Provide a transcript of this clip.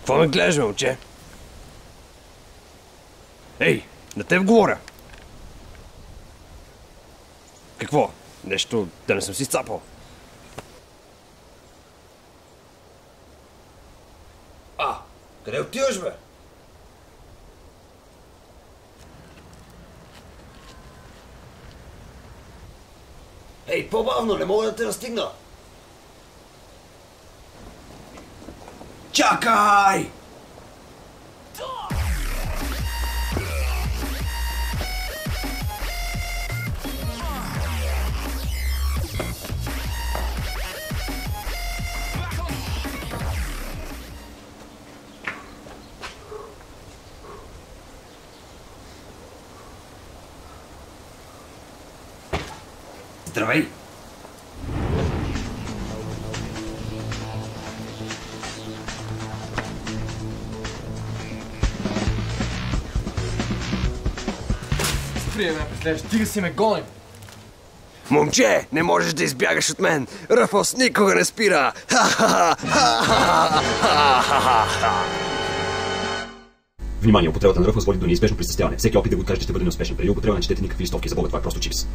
Какво ме гледаш, бе, момче? Ей, на теб говоря! Какво? Нещо да не съм си сцапал? Къде отиваш, бе? Ей, по-бавно, не мога да те настигна! Чакай! Здравей! Спри ме, преследваш, стига си ме гоним! Момче, не можеш да избягаш от мен! Ръфос никога не спира! Внимание, употребата на Ръфос води до неизбежно пристрастяване. Всеки опит да го откажете ще бъде неуспешен. Преди употреба не четете никакви листовки за Бога, това е просто чипс.